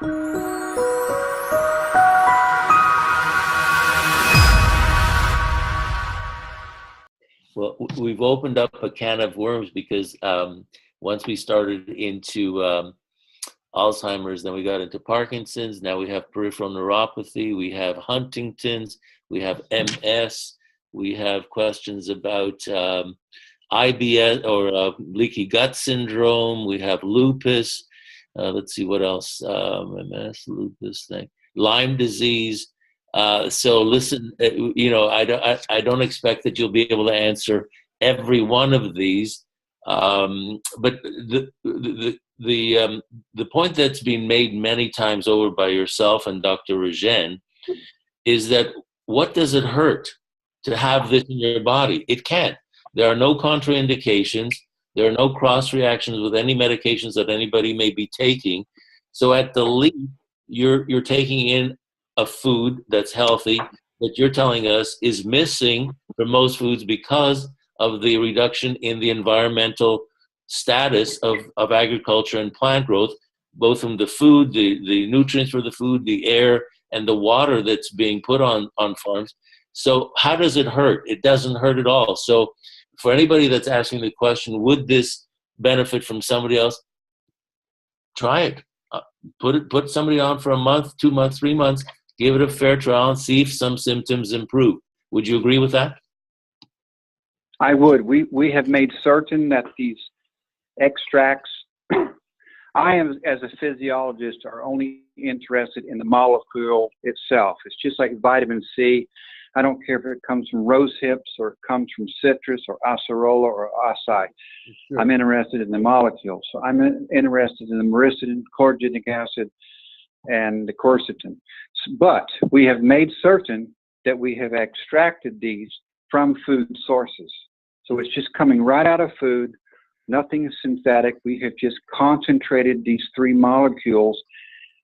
Well, we've opened up a can of worms because once we started into Alzheimer's, then we got into Parkinson's. Now we have peripheral neuropathy. We have Huntington's. We have MS. We have questions about IBS or leaky gut syndrome. We have lupus. Let's see what else. MS, lupus thing, Lyme disease. So listen, I don't expect that you'll be able to answer every one of these, but the point that's been made many times over by yourself and Dr. Rajen is that what does it hurt to have this in your body? It can't. There are no contraindications. There are no cross reactions with any medications that anybody may be taking. So at the least, you're taking in a food that's healthy that you're telling us is missing from most foods because of the reduction in the environmental status of agriculture and plant growth, both from the food, the nutrients for the food, the air, and the water that's being put on farms. So how does it hurt? It doesn't hurt at all. So for anybody that's asking the question, would this benefit from somebody else? Try it. Put somebody on for a month, 2 months, 3 months, give it a fair trial and see if some symptoms improve. Would you agree with that? I would. We have made certain that these extracts, I am, as a physiologist, are only interested in the molecule itself. It's just like vitamin C. I don't care if it comes from rose hips or it comes from citrus or acerola or acai. Sure. I'm interested in the molecule. So I'm interested in the myristicin, chlorogenic acid, and the quercetin. But we have made certain that we have extracted these from food sources. So it's just coming right out of food. Nothing is synthetic. We have just concentrated these three molecules,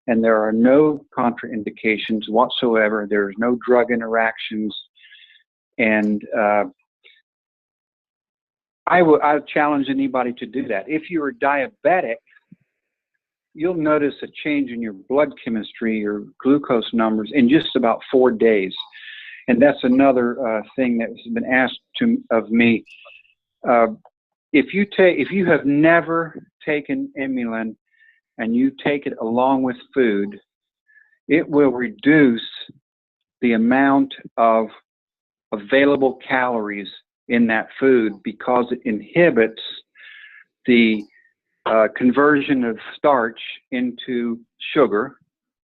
and there are no contraindications whatsoever. There's no drug interactions. And I would challenge anybody to do that. If you're diabetic, you'll notice a change in your blood chemistry, your glucose numbers, in just about 4 days. And that's another thing that has been asked of me. If you have never taken Emulin and you take it along with food, it will reduce the amount of available calories in that food because it inhibits the conversion of starch into sugar,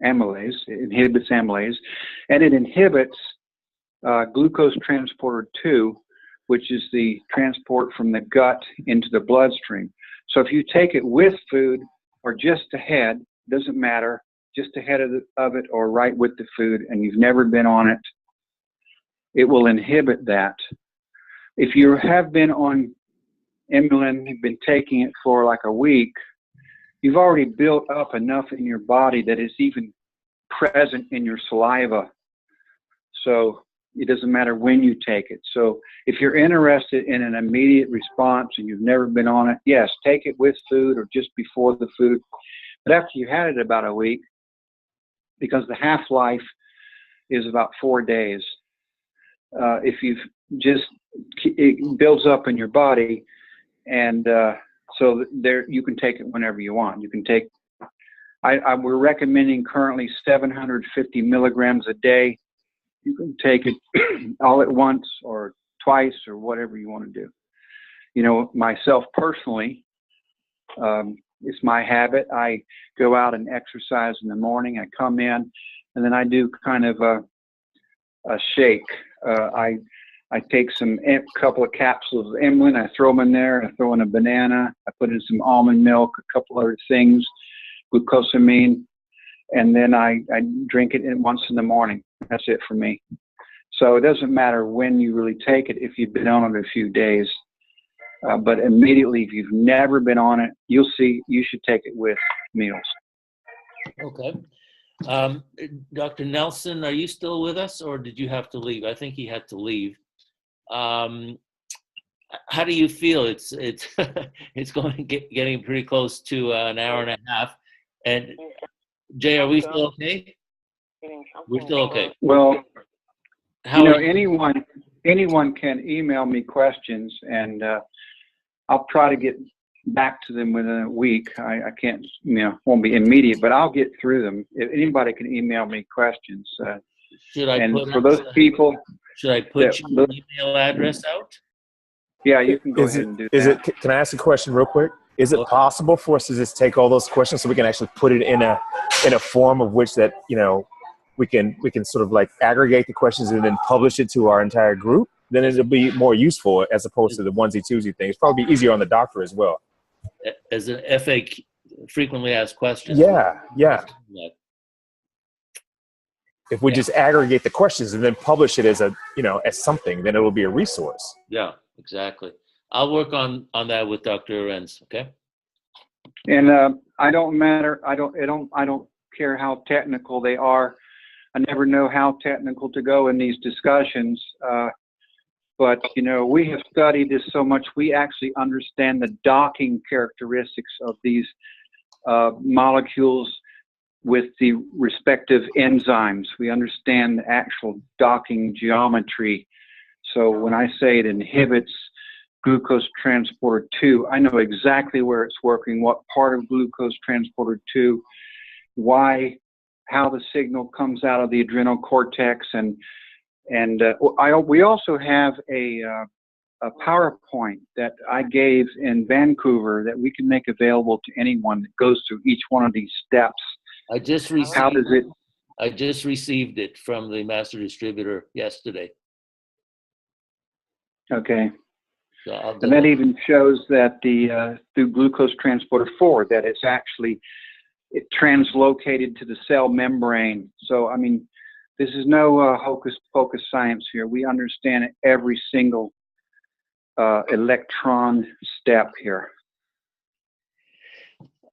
amylase. It inhibits amylase, and it inhibits glucose transporter 2, which is the transport from the gut into the bloodstream. So if you take it with food or just ahead, doesn't matter, just ahead of it or right with the food, and you've never been on it, it will inhibit that. If you have been on Emulin, you've been taking it for like a week, you've already built up enough in your body that it's even present in your saliva. So it doesn't matter when you take it. So if you're interested in an immediate response and you've never been on it, yes, take it with food or just before the food. But after you had it about a week, because the half-life is about 4 days, if you've just, it builds up in your body, and so there you can take it whenever you want. You can take, we're recommending currently 750 milligrams a day. You can take it all at once or twice or whatever you want to do. You know, myself personally, it's my habit. I go out and exercise in the morning. I come in, and then I do kind of a shake. I take a couple of capsules of Emulin. I throw them in there. I throw in a banana. I put in some almond milk, a couple other things, glucosamine, and then I drink it once in the morning. That's it for me. So it doesn't matter when you really take it if you've been on it a few days. But immediately, if you've never been on it, you'll see you should take it with meals. Okay. Dr. Nelson, are you still with us, or did you have to leave? I think he had to leave. How do you feel? It's it's going getting pretty close to an hour and a half, and Jay, are we still okay? We're still okay. Well, How are you? anyone can email me questions, and I'll try to get back to them within a week. I can't, won't be immediate, but I'll get through them. If anybody can email me questions, Should I and put for those people, should I put your email address out? yeah, you can go ahead and do Is that. Can I ask a question real quick? Is it possible for us to just take all those questions so we can actually put it in a form of which that, we can sort of like aggregate the questions and then publish it to our entire group? Then it'll be more useful as opposed to the onesie twosie thing. It's probably easier on the doctor as well. As an FAQ, frequently asked questions. Yeah. If we just aggregate the questions and then publish it as as something, then it will be a resource. Yeah, exactly. I'll work on that with Dr. Ahrens. Okay. And I don't care how technical they are. I never know how technical to go in these discussions. But we have studied this so much, we actually understand the docking characteristics of these molecules with the respective enzymes. We understand the actual docking geometry. So when I say it inhibits glucose transporter 2, I know exactly where it's working, what part of glucose transporter 2, why, how the signal comes out of the adrenal cortex, and we also have a PowerPoint that I gave in Vancouver that we can make available to anyone that goes through each one of these steps. I just received it from the master distributor yesterday. Okay. So and that even shows that through glucose transporter 4, that it's actually translocated to the cell membrane. So, I mean, this is no hocus pocus science here. We understand every single electron step here.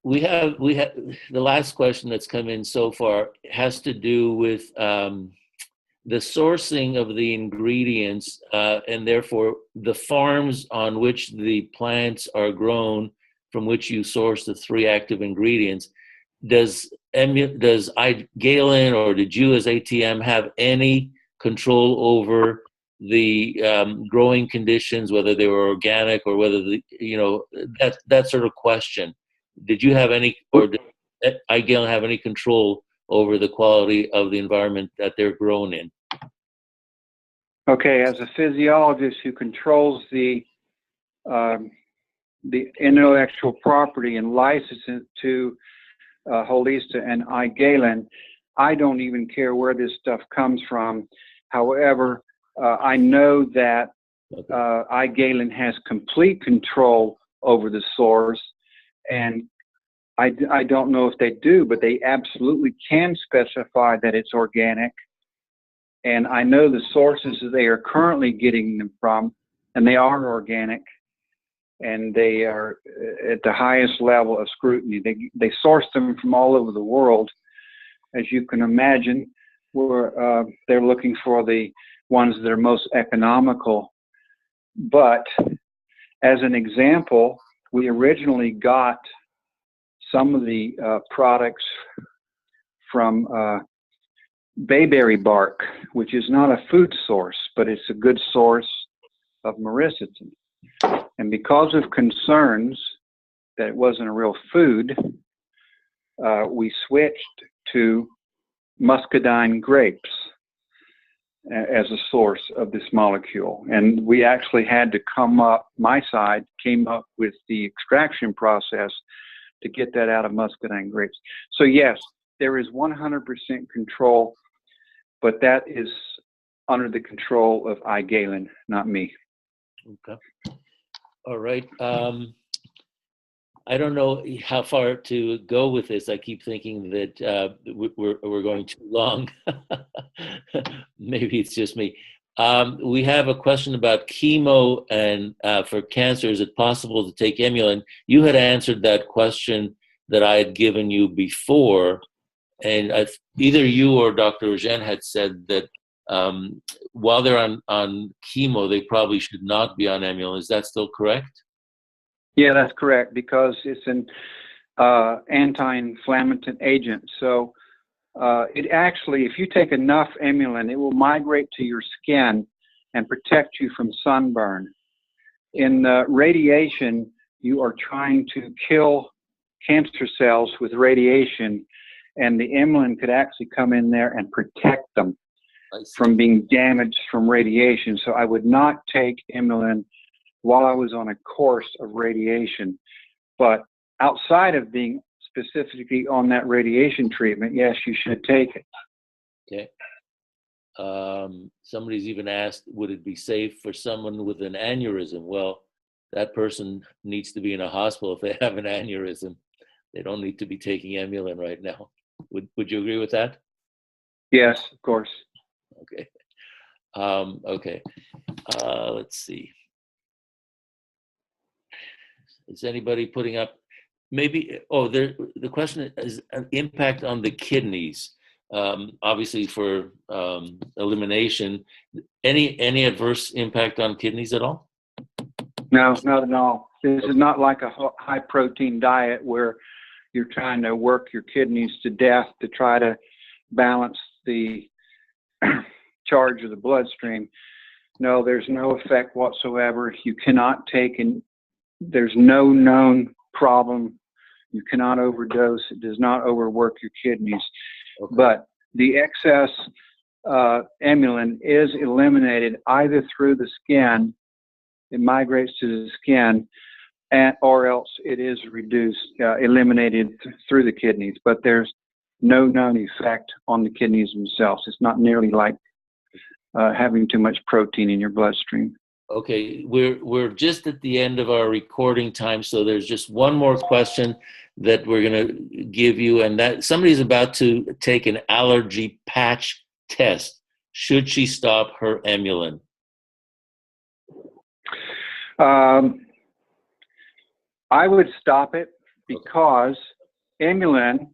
We have the last question that's come in so far has to do with the sourcing of the ingredients and therefore the farms on which the plants are grown, from which you source the 3 active ingredients. Does Galen or did you as ATM have any control over the growing conditions, whether they were organic or whether that sort of question? Did you have any, or did Galen have any control over the quality of the environment that they're grown in? Okay, as a physiologist who controls the intellectual property and license it to Holista and Galen, I don't even care where this stuff comes from. However, I know that Galen has complete control over the source, and I don't know if they do, but they absolutely can specify that it's organic. And I know the sources that they are currently getting them from, and they are organic, and they are at the highest level of scrutiny. They source them from all over the world, as you can imagine, where they're looking for the ones that are most economical. But as an example, we originally got some of the products from bayberry bark, which is not a food source, but it's a good source of myristogen. And because of concerns that it wasn't a real food, we switched to muscadine grapes as a source of this molecule. And we actually had to my side came up with the extraction process to get that out of muscadine grapes. So yes, there is 100% control, but that is under the control of Galen, not me. Okay. All right. I don't know how far to go with this. I keep thinking that we're going too long. Maybe it's just me. We have a question about chemo and for cancer. Is it possible to take Emulin? You had answered that question that I had given you before, and either you or Dr. Eugène had said that while they're on chemo, they probably should not be on Emulin. Is that still correct? Yeah, that's correct, because it's anti-inflammatory agent. So it actually, if you take enough Emulin, it will migrate to your skin and protect you from sunburn. In radiation, you are trying to kill cancer cells with radiation, and the Emulin could actually come in there and protect them from being damaged from radiation. So I would not take Emulin while I was on a course of radiation. But outside of being specifically on that radiation treatment, yes, you should take it. Okay. Somebody's even asked, would it be safe for someone with an aneurysm? Well, that person needs to be in a hospital if they have an aneurysm. They don't need to be taking Emulin right now. Would you agree with that? Yes, of course. Okay. Okay. Let's see. Is anybody putting up? Maybe. Oh, the question is an impact on the kidneys. Obviously, for elimination, any adverse impact on kidneys at all? No, not at all. This is not like a high protein diet where you're trying to work your kidneys to death to try to balance the charge of the bloodstream. No, there's no effect whatsoever. You cannot take, and there's no known problem. You cannot overdose. It does not overwork your kidneys. Okay. But the excess Emulin is eliminated either through the skin, it migrates to the skin, or else it is reduced, eliminated through the kidneys. But there's no known effect on the kidneys themselves. It's not nearly like having too much protein in your bloodstream. Okay, we're just at the end of our recording time, so there's just one more question that we're going to give you, and that somebody's about to take an allergy patch test. Should she stop her Emulin? I would stop it because Emulin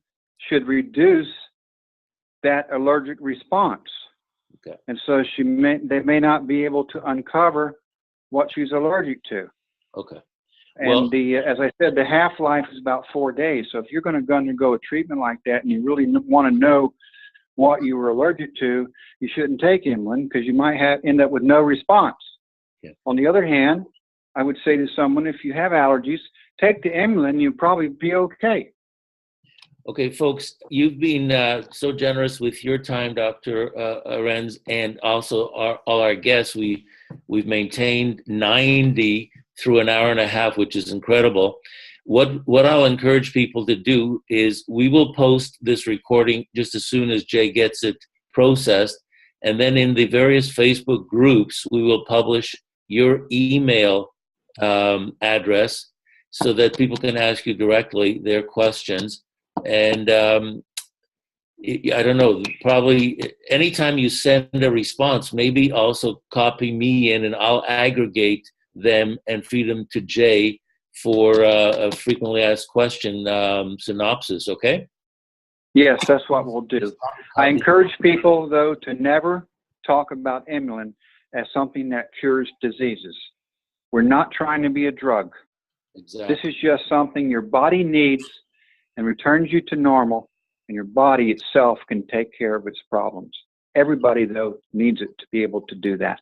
should reduce that allergic response. Okay. And so they may not be able to uncover what she's allergic to. Okay. And as I said, the half-life is about 4 days. So if you're going to undergo a treatment like that and you really want to know what you were allergic to, you shouldn't take Emulin because you might end up with no response. Yeah. On the other hand, I would say to someone, if you have allergies, take the Emulin, you'll probably be okay. Okay, folks, you've been so generous with your time, Dr. Ahrens, and also all our guests. We've maintained 90 through an hour and a half, which is incredible. What I'll encourage people to do is we will post this recording just as soon as Jay gets it processed, and then in the various Facebook groups, we will publish your email address so that people can ask you directly their questions. And I don't know, probably anytime you send a response, maybe also copy me in and I'll aggregate them and feed them to Jay for a frequently asked question synopsis, okay? Yes, that's what we'll do. I encourage people, though, to never talk about Emulin as something that cures diseases. We're not trying to be a drug. Exactly. This is just something your body needs and returns you to normal, and your body itself can take care of its problems. Everybody, though, needs it to be able to do that.